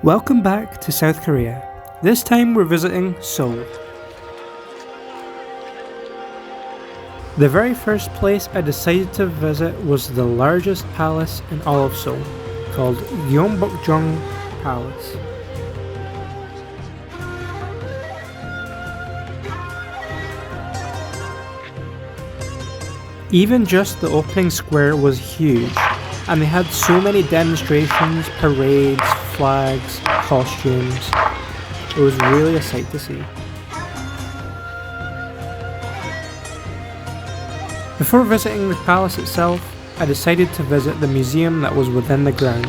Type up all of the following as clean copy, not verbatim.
Welcome back to South Korea. This time we're visiting Seoul. The very first place I decided to visit was the largest palace in all of Seoul, called Gyeongbokgung Palace. Even just the opening square was huge, and they had so many demonstrations, parades, flags, costumes. It was really a sight to see. Before visiting the palace itself, I decided to visit the museum that was within the grounds.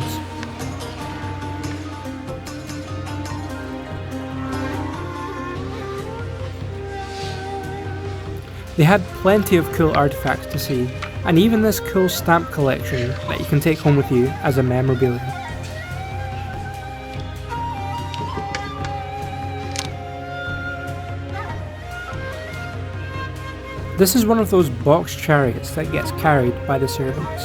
They had plenty of cool artifacts to see, and even this cool stamp collection that you can take home with you as a memorabilia. This is one of those box chariots that gets carried by the servants.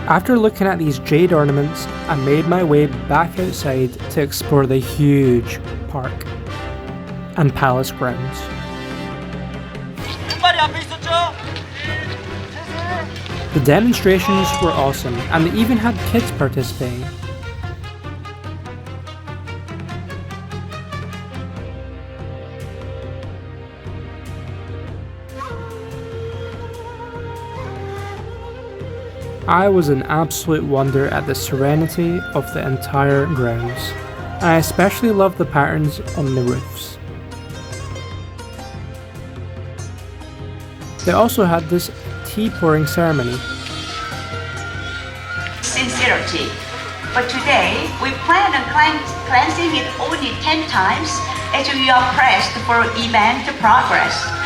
After looking at these jade ornaments, I made my way back outside to explore the huge park and palace grounds. The demonstrations were awesome, and they even had kids participating. I was in absolute wonder at the serenity of the entire grounds, and I especially loved the patterns on the roofs. They also had this tea pouring ceremony. Sincerity. But today, we plan on cleansing it only 10 times as we are pressed for event progress.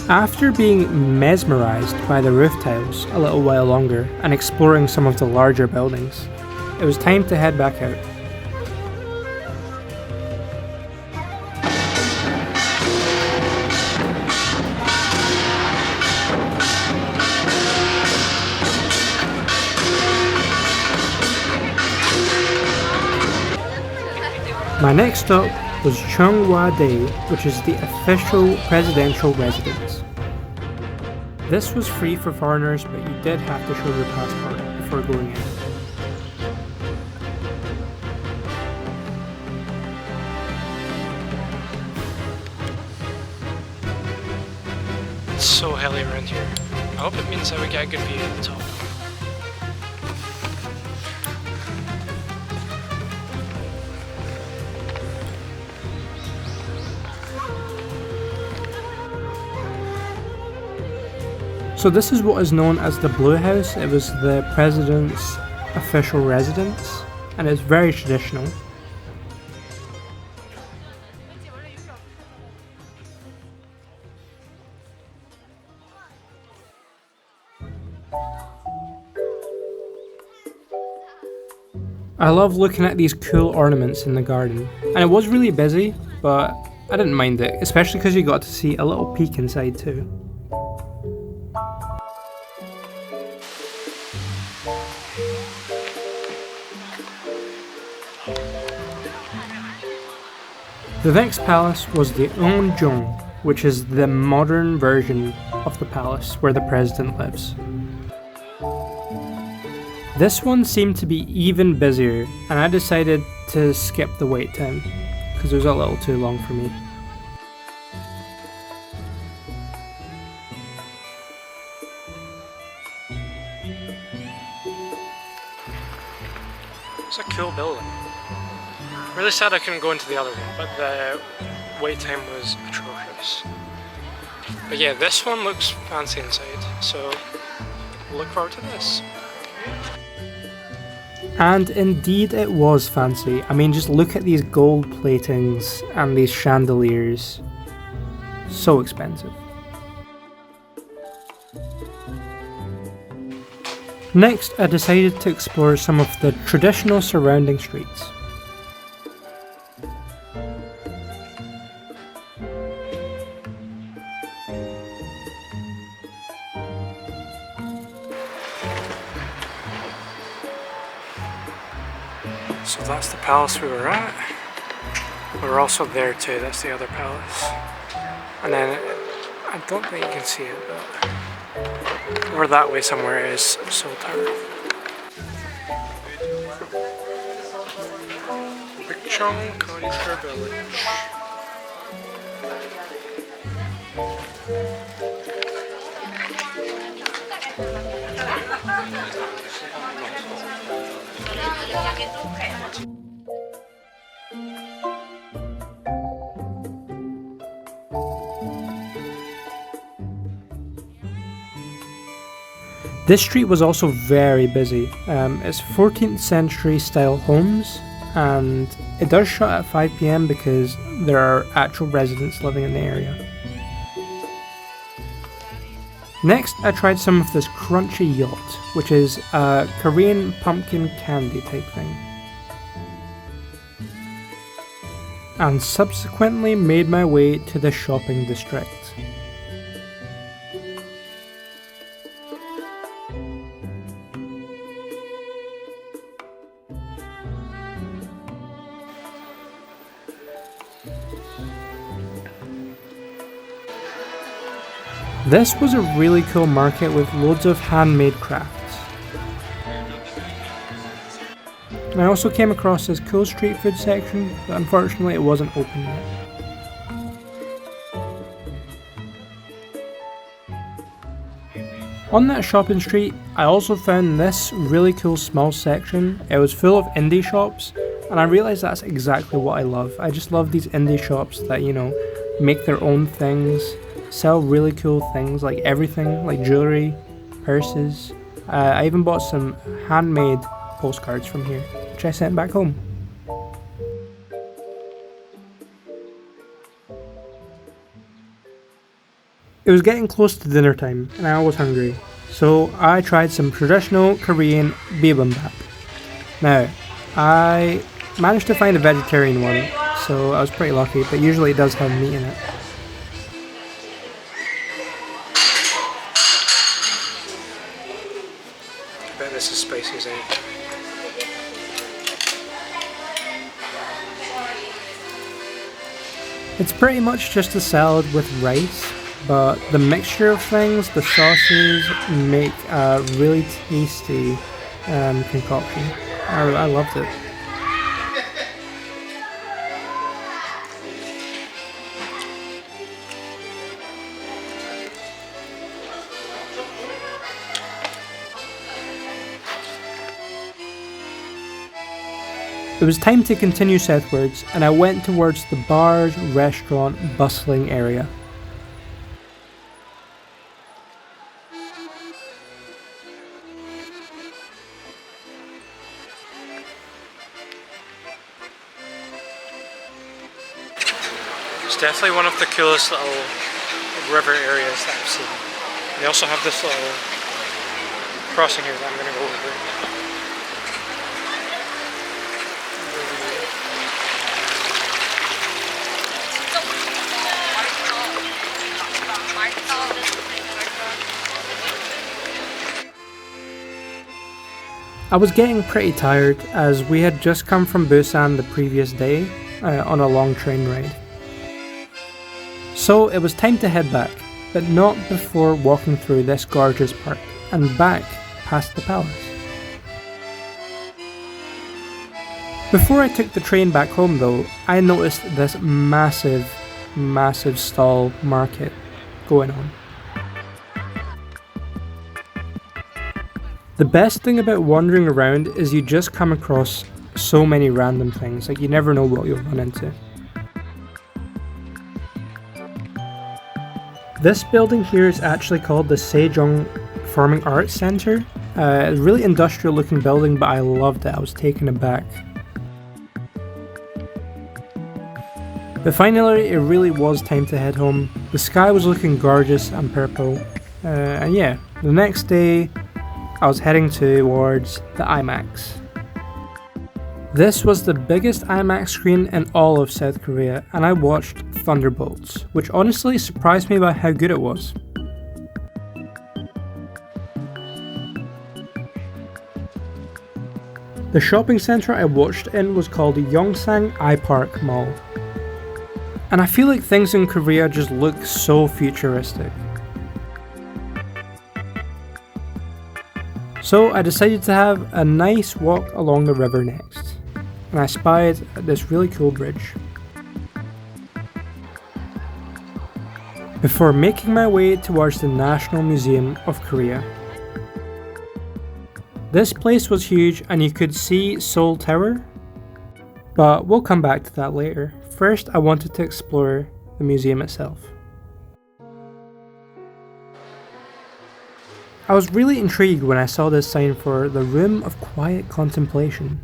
After being mesmerized by the roof tiles a little while longer and exploring some of the larger buildings, it was time to head back out. My next stop was Cheongwadae, which is the official presidential residence. This was free for foreigners, but you did have to show your passport before going in. It's so hilly around here. I hope it means that we get a good view at the top. So this is what is known as the Blue House. It was the president's official residence, and it's very traditional. I love looking at these cool ornaments in the garden, and it was really busy, but I didn't mind it, especially because you got to see a little peek inside too. The next palace was the Myeongdong, which is the modern version of the palace where the president lives. This one seemed to be even busier, and I decided to skip the wait time because it was a little too long for me. It's a cool building. Really sad I couldn't go into the other one, but the wait time was atrocious. But yeah, this one looks fancy inside, so look forward to this. And indeed it was fancy. I mean, just look at these gold platings and these chandeliers. So expensive. Next, I decided to explore some of the traditional surrounding streets. So that's the palace we were at. We were also there too, that's the other palace. And then, I don't think you can see it, but over that way somewhere is Seoul Tower. Bigchong Culture Village. This street was also very busy. It's 14th century style homes, and it does shut at 5 PM because there are actual residents living in the area. Next, I tried some of this crunchy yacht, which is a Korean pumpkin candy type thing. And subsequently made my way to the shopping district. This was a really cool market with loads of handmade crafts. I also came across this cool street food section, but unfortunately it wasn't open yet. On that shopping street, I also found this really cool small section. It was full of indie shops, and I realised that's exactly what I love. I just love these indie shops that, you know, make their own things, sell really cool things like everything, like jewellery, purses. I even bought some handmade postcards from here, which I sent back home. It was getting close to dinner time and I was hungry, so I tried some traditional Korean bibimbap. Now, I managed to find a vegetarian one, so I was pretty lucky, but usually it does have meat in it. I bet this is spicy as egg. It's pretty much just a salad with rice, but the mixture of things, the sauces, make a really tasty concoction. I loved it. It was time to continue southwards, and I went towards the bars, restaurant, bustling area. It's definitely one of the coolest little river areas that I've seen. They also have this little crossing here that I'm going to go over. I was getting pretty tired as we had just come from Busan the previous day on a long train ride. So it was time to head back, but not before walking through this gorgeous park and back past the palace. Before I took the train back home though, I noticed this massive stall market going on. The best thing about wandering around is you just come across so many random things, like you never know what you'll run into. This building here is actually called the Sejong Performing Arts Center. A really industrial looking building, but I loved it, I was taken aback. But finally, it really was time to head home. The sky was looking gorgeous and purple. And yeah, the next day, I was heading towards the IMAX. This was the biggest IMAX screen in all of South Korea, and I watched Thunderbolts, which honestly surprised me by how good it was. The shopping centre I watched in was called Yongsan iPark Mall. And I feel like things in Korea just look so futuristic. So I decided to have a nice walk along the river next, and I spied this really cool bridge. Before making my way towards the National Museum of Korea. This place was huge and you could see Seoul Tower, but we'll come back to that later. First, I wanted to explore the museum itself. I was really intrigued when I saw this sign for the Room of Quiet Contemplation.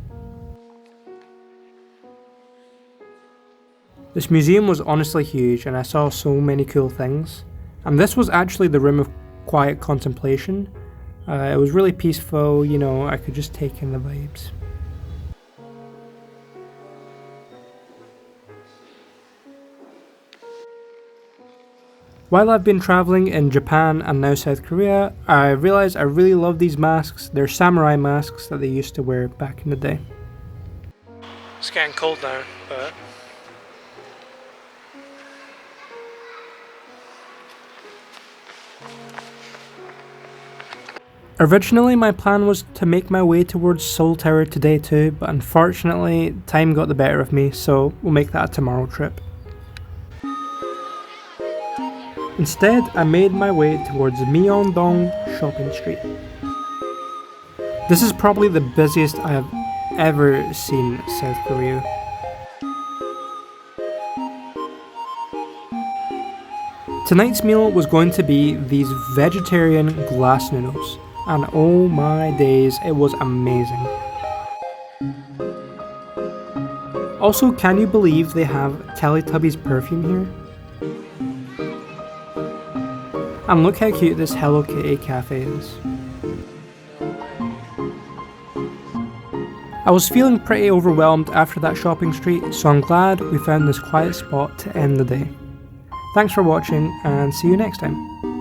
This museum was honestly huge and I saw so many cool things. And this was actually the Room of Quiet Contemplation. It was really peaceful, you know, I could just take in the vibes. While I've been travelling in Japan and now South Korea, I realised I really love these masks. They're samurai masks that they used to wear back in the day. It's getting cold now, but originally my plan was to make my way towards Seoul Tower today too, but unfortunately time got the better of me, so we'll make that a tomorrow trip. Instead, I made my way towards Myeongdong shopping street. This is probably the busiest I have ever seen South Korea. Tonight's meal was going to be these vegetarian glass noodles, and oh my days, it was amazing. Also, can you believe they have Teletubbies perfume here? And look how cute this Hello Kitty cafe is. I was feeling pretty overwhelmed after that shopping street, so I'm glad we found this quiet spot to end the day. Thanks for watching and see you next time.